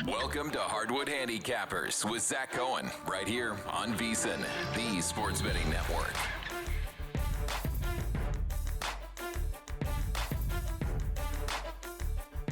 Welcome to Hardwood Handicappers with Zach Cohen, right here on VSiN, the Sports Betting Network.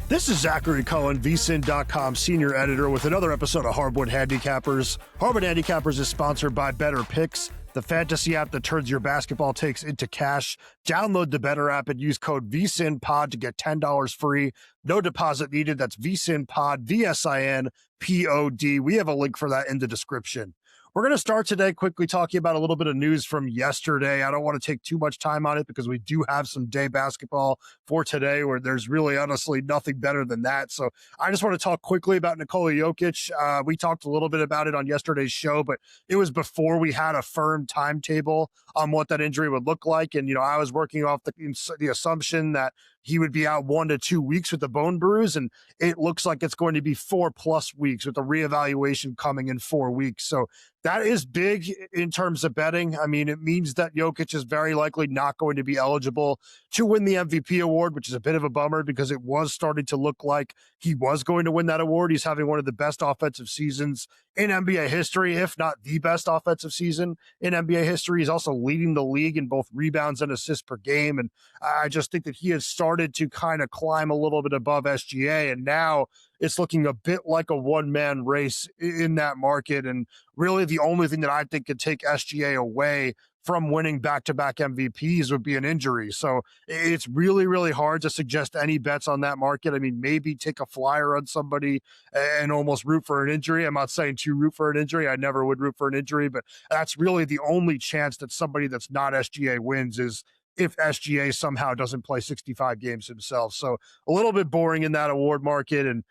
This is Zachary Cohen, VSiN.com senior editor, with another episode of Hardwood Handicappers. Hardwood Handicappers is sponsored by Better Picks, the fantasy app that turns your basketball takes into cash. Download the Better app and use code VSiNPod to get $10 free. No deposit needed. That's VSiNPod, VSiNPod. We have a link for that in the description. We're going to start today quickly talking about a little bit of news from yesterday. I don't want to take too much time on it because we do have some day basketball for today where there's really honestly nothing better than that. So I just want to talk quickly about Nikola Jokic. We talked a little bit about it on yesterday's show, but it was before we had a firm timetable on what that injury would look like. And, I was working off the assumption that he would be out 1 to 2 weeks with the bone bruise, and it looks like it's going to be 4+ weeks with the reevaluation coming in 4 weeks. So that is big in terms of betting. I mean, it means that Jokic is very likely not going to be eligible to win the MVP award, which is a bit of a bummer because it was starting to look like he was going to win that award. He's having one of the best offensive seasons in NBA history, if not the best offensive season in NBA history. He's also leading the league in both rebounds and assists per game. And I just think that he has started to kind of climb a little bit above SGA. And now it's looking a bit like a one-man race in that market. And really the only thing that I think could take SGA away from winning back-to-back MVPs would be an injury. So it's really, really hard to suggest any bets on that market. I mean, maybe take a flyer on somebody and almost root for an injury. I'm not saying to root for an injury. I never would root for an injury, but that's really the only chance that somebody that's not SGA wins is if SGA somehow doesn't play 65 games himself. So a little bit boring in that award market and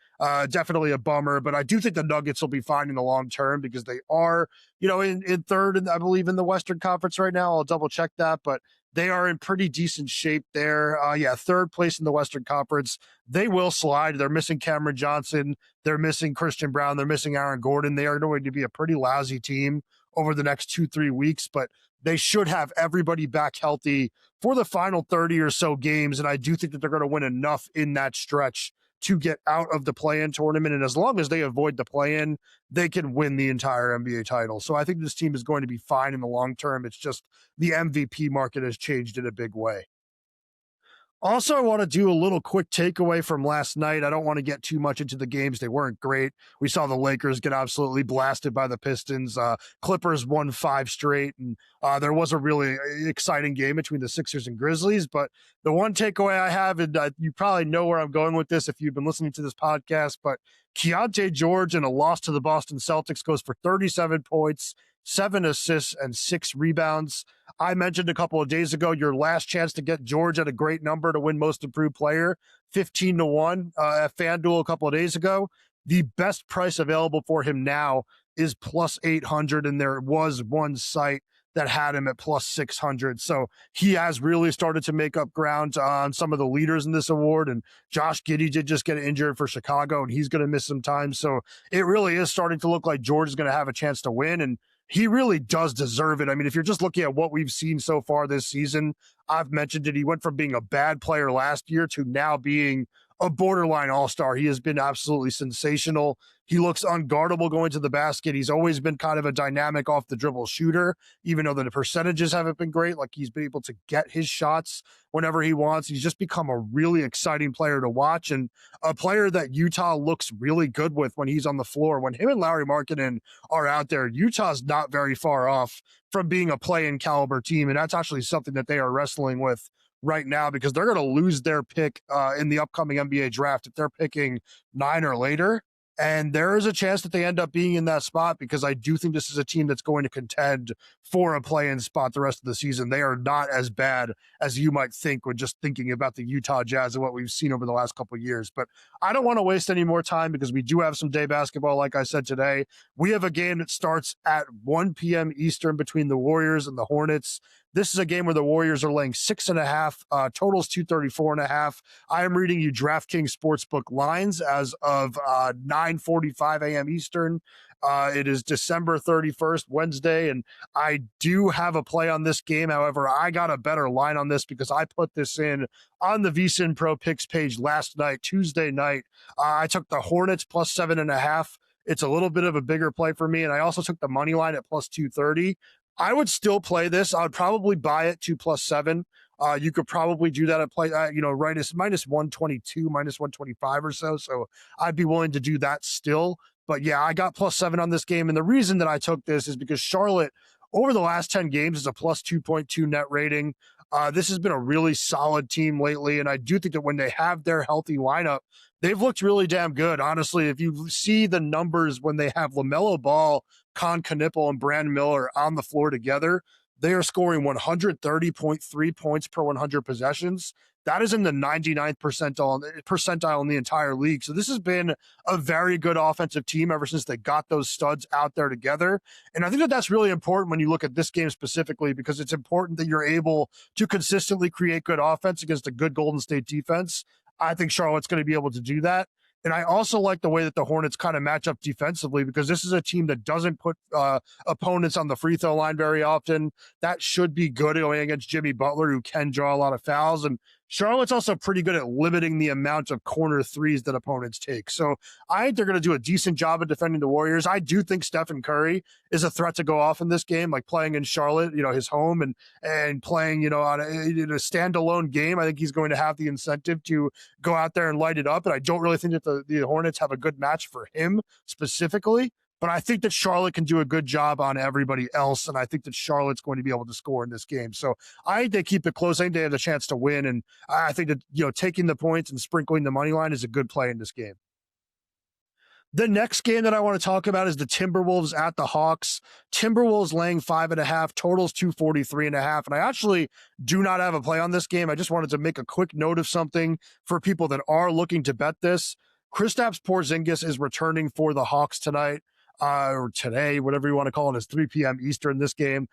definitely a bummer, but I do think the Nuggets will be fine in the long term because they are, in third, and I believe in the Western Conference right now. I'll double check that, but they are in pretty decent shape there. Third place in the Western Conference. They will slide. They're missing Cameron Johnson. They're missing Christian Brown. They're missing Aaron Gordon. They are going to be a pretty lousy team over the next 2-3 weeks, but they should have everybody back healthy for the final 30 or so games. And I do think that they're going to win enough in that stretch to get out of the play-in tournament. And as long as they avoid the play-in, they can win the entire NBA title. So I think this team is going to be fine in the long term. It's just the MVP market has changed in a big way. Also, I want to do a little quick takeaway from last night. I don't want to get too much into the games. They weren't great. We saw the Lakers get absolutely blasted by the Pistons. Clippers won 5 straight, and there was a really exciting game between the Sixers and Grizzlies. But the one takeaway I have, and you probably know where I'm going with this if you've been listening to this podcast, but Keyonte George in a loss to the Boston Celtics goes for 37 points, 7 assists, and 6 rebounds. I mentioned a couple of days ago, your last chance to get George at a great number to win most improved player, 15-1 at FanDuel a couple of days ago. The best price available for him now is plus 800, and there was one site that had him at plus 600. So he has really started to make up ground on some of the leaders in this award. And Josh Giddey did just get injured for Chicago, and he's going to miss some time. So it really is starting to look like George is going to have a chance to win. And he really does deserve it. I mean, if you're just looking at what we've seen so far this season, I've mentioned it. He went from being a bad player last year to now being a borderline all-star. He has been absolutely sensational. He looks unguardable going to the basket. He's always been kind of a dynamic off the dribble shooter, even though the percentages haven't been great. Like, he's been able to get his shots whenever he wants. He's just become a really exciting player to watch, and a player that Utah looks really good with when he's on the floor. When him and Lauri Markkanen are out there, Utah's not very far off from being a play-in caliber team, and that's actually something that they are wrestling with right now because they're going to lose their pick in the upcoming NBA draft if they're picking 9 or later. And there is a chance that they end up being in that spot because I do think this is a team that's going to contend for a play-in spot the rest of the season. They are not as bad as you might think when just thinking about the Utah Jazz and what we've seen over the last couple of years. But I don't want to waste any more time because we do have some day basketball, like I said today. We have a game that starts at 1 p.m. Eastern between the Warriors and the Hornets. This is a game where the Warriors are laying 6.5, totals 234.5. I am reading you DraftKings Sportsbook lines as of 9:45 a.m. Eastern. It is December 31st, Wednesday, and I do have a play on this game. However, I got a better line on this because I put this in on the VSiN Pro Picks page last night, Tuesday night. I took the Hornets plus 7.5. It's a little bit of a bigger play for me, and I also took the money line at plus 230. I would still play this. I would probably buy it to plus 7. You could probably do that at play, right as minus 122, minus 125 or so. So I'd be willing to do that still. But yeah, I got plus 7 on this game. And the reason that I took this is because Charlotte, over the last 10 games, is a plus 2.2 net rating. This has been a really solid team lately. And I do think that when they have their healthy lineup, they've looked really damn good. Honestly, if you see the numbers when they have LaMelo Ball, Con Knipple, and Brandon Miller on the floor together, they are scoring 130.3 points per 100 possessions. That is in the 99th percentile in the entire league. So this has been a very good offensive team ever since they got those studs out there together. And I think that that's really important when you look at this game specifically, because it's important that you're able to consistently create good offense against a good Golden State defense. I think Charlotte's going to be able to do that. And I also like the way that the Hornets kind of match up defensively, because this is a team that doesn't put opponents on the free throw line very often. That should be good going against Jimmy Butler, who can draw a lot of fouls. And Charlotte's also pretty good at limiting the amount of corner threes that opponents take. So I think they're going to do a decent job of defending the Warriors. I do think Stephen Curry is a threat to go off in this game, like playing in Charlotte, his home, and playing, in a standalone game. I think he's going to have the incentive to go out there and light it up. And I don't really think that the Hornets have a good match for him specifically. But I think that Charlotte can do a good job on everybody else, and I think that Charlotte's going to be able to score in this game. So I think they keep it close. I think they have the chance to win, and I think that taking the points and sprinkling the money line is a good play in this game. The next game that I want to talk about is the Timberwolves at the Hawks. Timberwolves laying 5.5, totals 243.5. And I actually do not have a play on this game. I just wanted to make a quick note of something for people that are looking to bet this. Kristaps Porzingis is returning for the Hawks tonight. Or today, whatever you want to call it, is 3 p.m. Eastern, this game.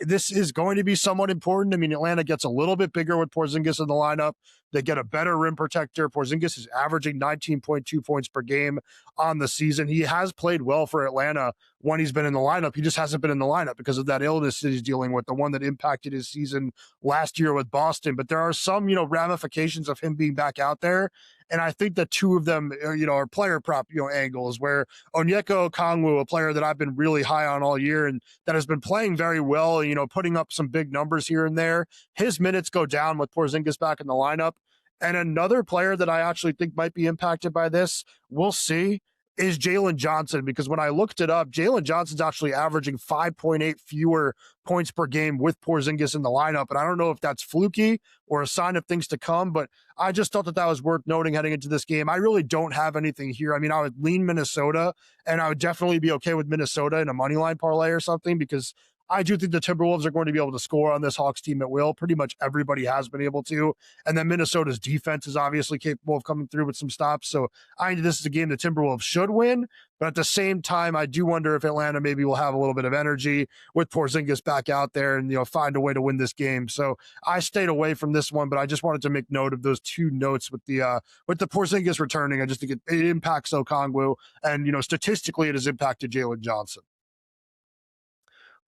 This is going to be somewhat important. I mean, Atlanta gets a little bit bigger with Porzingis in the lineup. They get a better rim protector. Porzingis is averaging 19.2 points per game on the season. He has played well for Atlanta when he's been in the lineup. He just hasn't been in the lineup because of that illness that he's dealing with, the one that impacted his season last year with Boston. But there are some, ramifications of him being back out there. And I think that two of them, are player prop, angles where Onyeka Okongwu, a player that I've been really high on all year and that has been playing very well, putting up some big numbers here and there. His minutes go down with Porzingis back in the lineup. And another player that I actually think might be impacted by this, we'll see, is Jalen Johnson, because when I looked it up, Jalen Johnson's actually averaging 5.8 fewer points per game with Porzingis in the lineup. And I don't know if that's fluky or a sign of things to come, but I just thought that was worth noting heading into this game. I really don't have anything here. I mean, I would lean Minnesota, and I would definitely be okay with Minnesota in a money line parlay or something, because I do think the Timberwolves are going to be able to score on this Hawks team at will. Pretty much everybody has been able to. And then Minnesota's defense is obviously capable of coming through with some stops. So I think this is a game the Timberwolves should win. But at the same time, I do wonder if Atlanta maybe will have a little bit of energy with Porzingis back out there and, find a way to win this game. So I stayed away from this one, but I just wanted to make note of those two notes with the Porzingis returning. I just think it impacts Okongwu, and, statistically it has impacted Jalen Johnson.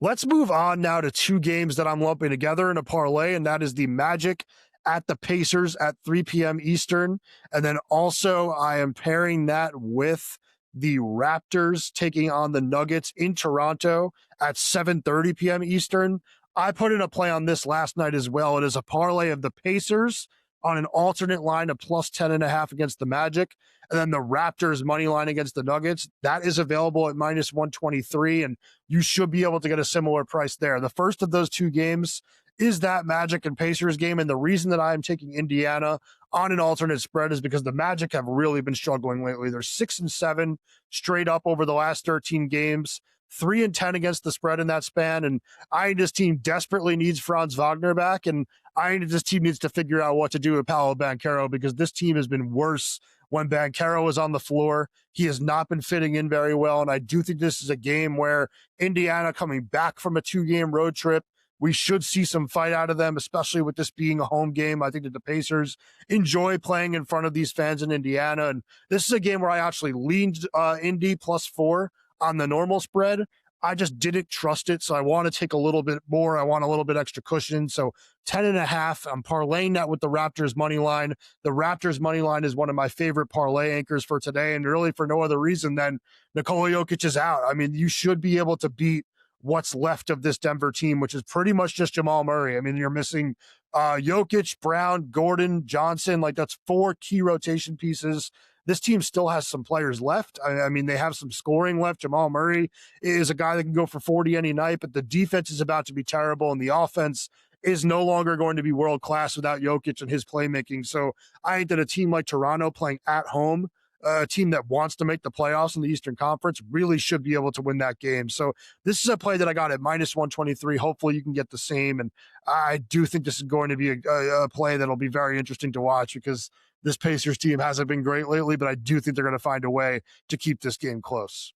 Let's move on now to two games that I'm lumping together in a parlay, and that is the Magic at the Pacers at 3 p.m. Eastern. And then also I am pairing that with the Raptors taking on the Nuggets in Toronto at 7:30 p.m. Eastern. I put in a play on this last night as well. It is a parlay of the Pacers on an alternate line of plus 10.5 against the Magic. And then the Raptors money line against the Nuggets, that is available at minus 123. And you should be able to get a similar price there. The first of those two games is that Magic and Pacers game. And the reason that I am taking Indiana on an alternate spread is because the Magic have really been struggling lately. They're 6-7 straight up over the last 13 games. 3-10 against the spread in that span. And I think this team desperately needs Franz Wagner back. And I think this team needs to figure out what to do with Paolo Banchero, because this team has been worse when Banchero is on the floor. He has not been fitting in very well. And I do think this is a game where Indiana, coming back from a 2-game road trip, We should see some fight out of them, especially with this being a home game. I think that the Pacers enjoy playing in front of these fans in Indiana. And this is a game where I actually leaned Indy +4 on the normal spread. I just didn't trust it, so I want to take a little bit more. I want a little bit extra cushion. So 10.5, I'm parlaying that with the Raptors money line. The Raptors money line is one of my favorite parlay anchors for today, and really for no other reason than Nikola Jokic is out. I mean, you should be able to beat what's left of this Denver team, which is pretty much just Jamal Murray. I mean, you're missing Jokic, Brown, Gordon, Johnson. Like, that's 4 key rotation pieces. This team still has some players left. I mean, they have some scoring left. Jamal Murray is a guy that can go for 40 any night, but the defense is about to be terrible, and the offense is no longer going to be world-class without Jokic and his playmaking. So I think that a team like Toronto playing at home, a team that wants to make the playoffs in the Eastern Conference, really should be able to win that game. So this is a play that I got at -123. Hopefully you can get the same. And I do think this is going to be a play that'll be very interesting to watch, because this Pacers team hasn't been great lately, but I do think they're going to find a way to keep this game close.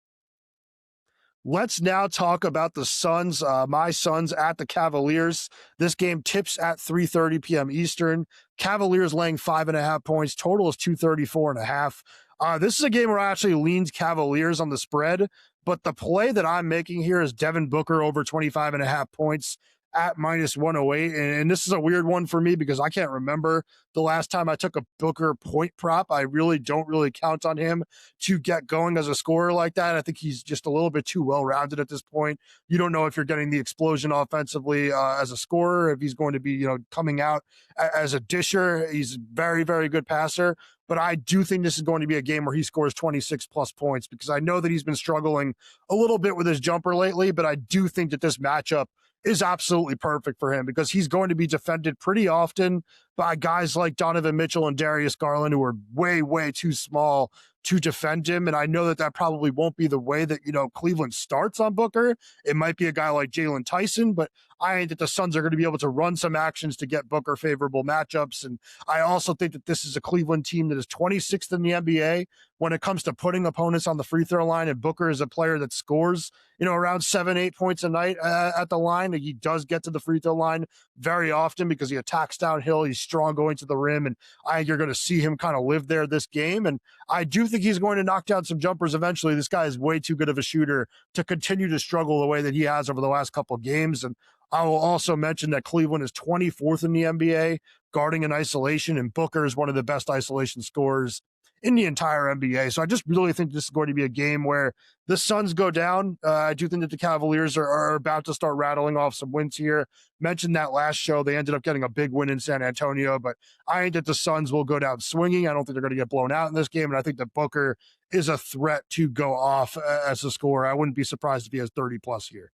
Let's now talk about the Suns, my Suns at the Cavaliers. This game tips at 3:30 p.m. Eastern. Cavaliers laying 5.5 points. Total is 234.5. This is a game where I actually leaned Cavaliers on the spread, but the play that I'm making here is Devin Booker over 25.5 points at -108. And this is a weird one for me because I can't remember the last time I took a Booker point prop. I don't really count on him to get going as a scorer like that. I think he's just a little bit too well-rounded at this point. You don't know if you're getting the explosion offensively as a scorer, if he's going to be, coming out as a disher. He's a very, very good passer. But I do think this is going to be a game where he scores 26+ points, because I know that he's been struggling a little bit with his jumper lately, but I do think that this matchup is absolutely perfect for him, because he's going to be defended pretty often by guys like Donovan Mitchell and Darius Garland, who are way, way too small to defend him. And I know that that probably won't be the way that, Cleveland starts on Booker. It might be a guy like Jalen Tyson, but I think that the Suns are going to be able to run some actions to get Booker favorable matchups. And I also think that this is a Cleveland team that is 26th in the NBA when it comes to putting opponents on the free throw line. And Booker is a player that scores, around 7-8 points a night at the line. He does get to the free throw line very often because he attacks downhill. He's strong going to the rim. And I think you're going to see him kind of live there this game. And I do think he's going to knock down some jumpers eventually. This guy is way too good of a shooter to continue to struggle the way that he has over the last couple of games. And I will also mention that Cleveland is 24th in the NBA guarding in isolation, and Booker is one of the best isolation scorers in the entire NBA. So I just really think this is going to be a game where the Suns go down. I do think that the Cavaliers are about to start rattling off some wins here. Mentioned that last show. They ended up getting a big win in San Antonio, but I think that the Suns will go down swinging. I don't think they're going to get blown out in this game, and I think that Booker is a threat to go off as a scorer. I wouldn't be surprised if he has 30+ here.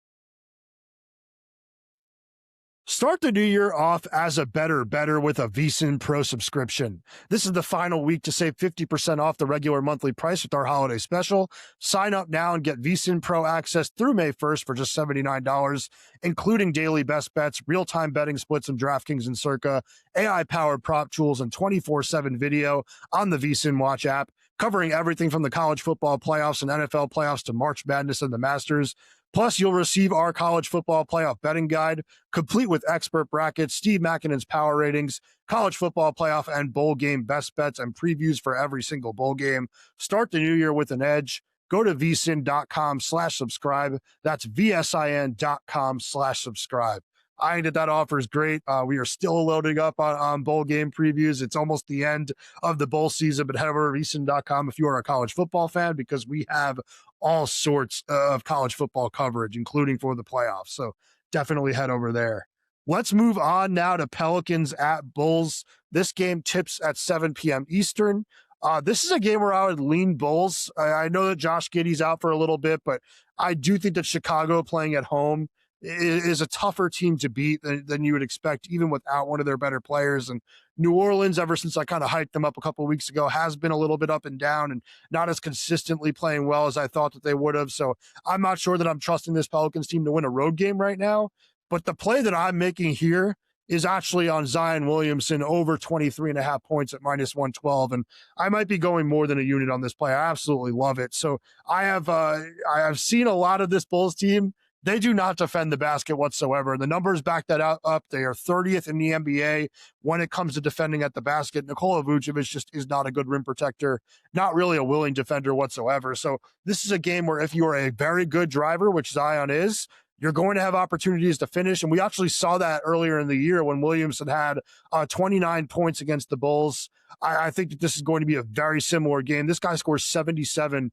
Start the new year off as a better with a VSiN Pro subscription. This is the final week to save 50% off the regular monthly price with our holiday special. Sign up now and get VSiN Pro access through May 1st for just $79, including daily best bets, real-time betting splits from DraftKings and Circa, AI-powered prop tools, and 24/7 video on the VSiN Watch app, covering everything from the college football playoffs and NFL playoffs to March Madness and the Masters. Plus, you'll receive our college football playoff betting guide, complete with expert brackets, Steve Makinen's power ratings, college football playoff and bowl game best bets, and previews for every single bowl game. Start the new year with an edge. Go to vsin.com/subscribe. That's vsin.com/subscribe. I think that offer is great. We are still loading up on bowl game previews. It's almost the end of the bowl season, but head over to vsin.com if you are a college football fan, because we have all sorts of college football coverage, including for the playoffs. So definitely head over there. Let's move on now to Pelicans at Bulls. This game tips at 7 p.m. Eastern. This is a game where I would lean Bulls. I know that Josh Giddey's out for a little bit, but I do think that Chicago playing at home is a tougher team to beat than you would expect, even without one of their better players. And New Orleans, ever since I kind of hyped them up a couple of weeks ago, has been a little bit up and down and not as consistently playing well as I thought that they would have. So I'm not sure that I'm trusting this Pelicans team to win a road game right now. But the play that I'm making here is actually on Zion Williamson over 23.5 points at -112. And I might be going more than a unit on this play. I absolutely love it. So I have seen a lot of this Bulls team They do not defend the basket whatsoever. The numbers back that up. They are 30th in the NBA when it comes to defending at the basket. Nikola Jokic just is not a good rim protector, not really a willing defender whatsoever. So this is a game where if you are a very good driver, which Zion is, you're going to have opportunities to finish. And we actually saw that earlier in the year when Williams had 29 points against the Bulls. I think that this is going to be a very similar game. This guy scores 77%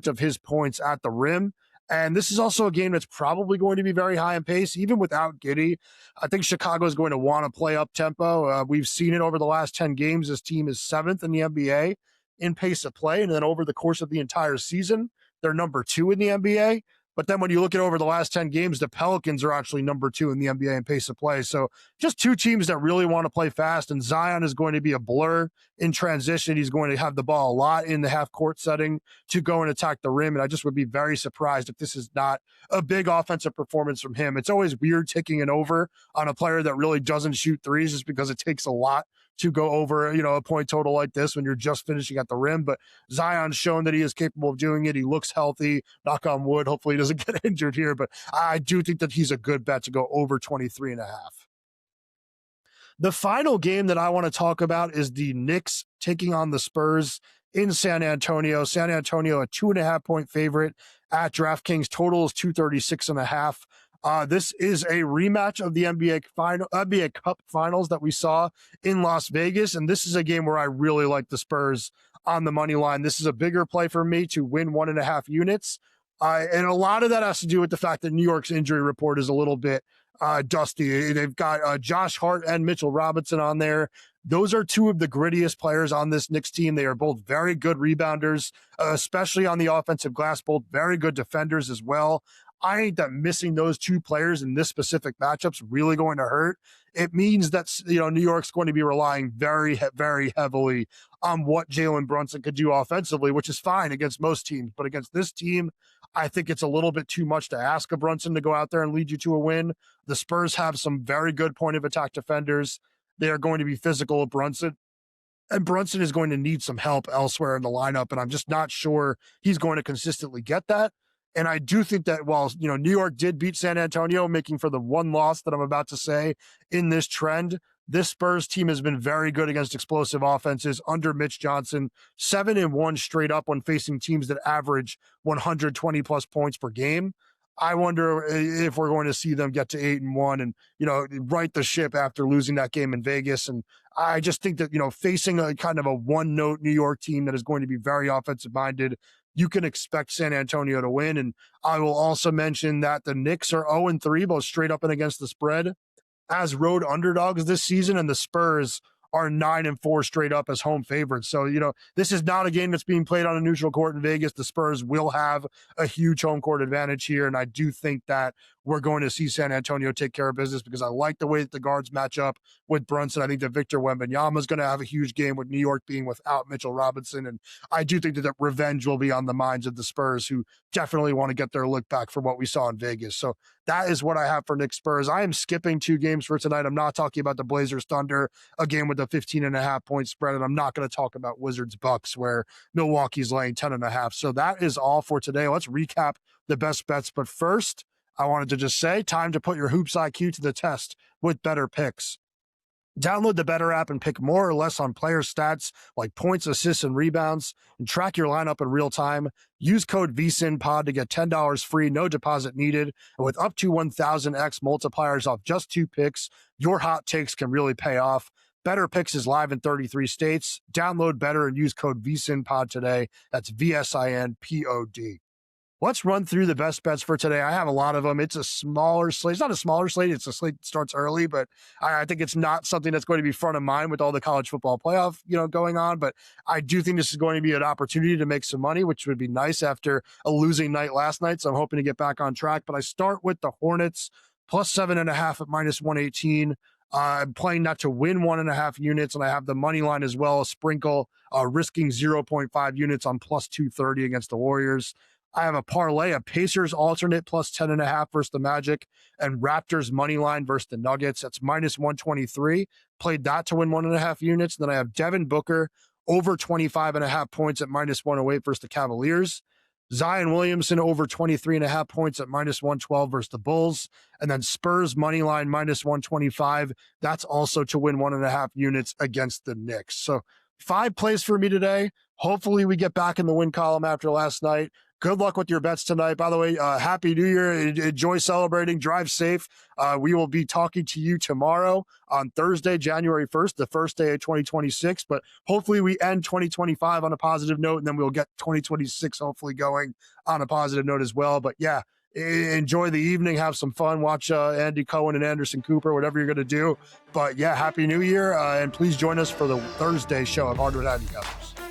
of his points at the rim. And this is also a game that's probably going to be very high in pace, even without Giddey. I think Chicago is going to want to play up tempo. We've seen it over the last 10 games. This team is 7th in the NBA in pace of play. And then over the course of the entire season, they're number 2 in the NBA. But then when you look at over the last 10 games, the Pelicans are actually number 2 in the NBA in pace of play. So just two teams that really want to play fast, and Zion is going to be a blur in transition. He's going to have the ball a lot in the half-court setting to go and attack the rim, and I just would be very surprised if this is not a big offensive performance from him. It's always weird taking an over on a player that really doesn't shoot threes just because it takes a lot to go over, a point total like this when you're just finishing at the rim. But Zion's shown that he is capable of doing it. He looks healthy, knock on wood. Hopefully he doesn't get injured here, but I do think that he's a good bet to go over 23.5. The final game that I want to talk about is the Knicks taking on the Spurs in San Antonio. San Antonio, a 2.5-point favorite at DraftKings. Total is 236.5. This is a rematch of the NBA Cup Finals that we saw in Las Vegas, and this is a game where I really like the Spurs on the money line. This is a bigger play for me to win 1.5 units, and a lot of that has to do with the fact that New York's injury report is a little bit dusty. They've got Josh Hart and Mitchell Robinson on there. Those are two of the grittiest players on this Knicks team. They are both very good rebounders, especially on the offensive glass, both very good defenders as well. I think that missing those two players in this specific matchup's really going to hurt. It means that, New York's going to be relying very, very heavily on what Jalen Brunson could do offensively, which is fine against most teams. But against this team, I think it's a little bit too much to ask of Brunson to go out there and lead you to a win. The Spurs have some very good point of attack defenders. They are going to be physical with Brunson. And Brunson is going to need some help elsewhere in the lineup, and I'm just not sure he's going to consistently get that. And I do think that while, New York did beat San Antonio, making for the one loss that I'm about to say in this trend, this Spurs team has been very good against explosive offenses under Mitch Johnson, 7-1 straight up when facing teams that average 120 plus points per game. I wonder if we're going to see them get to 8-1 and, right the ship after losing that game in Vegas. And I just think that, facing a kind of a one-note New York team that is going to be very offensive-minded, you can expect San Antonio to win. And I will also mention that the Knicks are 0-3, both straight up and against the spread, as road underdogs this season, and the Spurs are 9-4 straight up as home favorites. So, this is not a game that's being played on a neutral court in Vegas. The Spurs will have a huge home court advantage here, and I do think that we're going to see San Antonio take care of business because I like the way that the guards match up with Brunson. I think that Victor Wembanyama is going to have a huge game with New York being without Mitchell Robinson, and I do think that revenge will be on the minds of the Spurs, who definitely want to get their look back for what we saw in Vegas. So that is what I have for Knicks Spurs. I am skipping 2 games for tonight. I'm not talking about the Blazers Thunder, a game with a 15.5-point spread, and I'm not going to talk about Wizards Bucks, where Milwaukee's laying 10.5. So that is all for today. Let's recap the best bets. But first, I wanted to just say, time to put your hoops IQ to the test with Better Picks. Download the Better app and pick more or less on player stats like points, assists, and rebounds, and track your lineup in real time. Use code VSiNPOD to get $10 free, no deposit needed. And with up to 1,000x multipliers off just 2 picks, your hot takes can really pay off. Better Picks is live in 33 states. Download Better and use code VSiNPOD today. That's VSINPOD. Let's run through the best bets for today. I have a lot of them. It's a smaller slate. It's not a smaller slate. It's a slate that starts early, but I think it's not something that's going to be front of mind with all the college football playoff, going on. But I do think this is going to be an opportunity to make some money, which would be nice after a losing night last night. So I'm hoping to get back on track. But I start with the Hornets, plus 7.5 at minus 118. I'm playing that to win 1.5 units, and I have the money line as well, a sprinkle, risking 0.5 units on plus 230 against the Warriors. I have a parlay, a Pacers alternate plus 10.5 versus the Magic, and Raptors money line versus the Nuggets. That's minus 123. Played that to win 1.5 units. Then I have Devin Booker over 25.5 points at minus 108 versus the Cavaliers. Zion Williamson over 23.5 points at -112 versus the Bulls. And then Spurs money line -125. That's also to win 1.5 units against the Knicks. So 5 plays for me today. Hopefully we get back in the win column after last night. Good luck with your bets tonight. By the way, Happy New Year. Enjoy celebrating. Drive safe. We will be talking to you tomorrow on Thursday, January 1st, the first day of 2026. But hopefully we end 2025 on a positive note, and then we'll get 2026 hopefully going on a positive note as well. But yeah, enjoy the evening. Have some fun. Watch Andy Cohen and Anderson Cooper, whatever you're going to do. But yeah, Happy New Year. And please join us for the Thursday show of Hardwood Handicappers.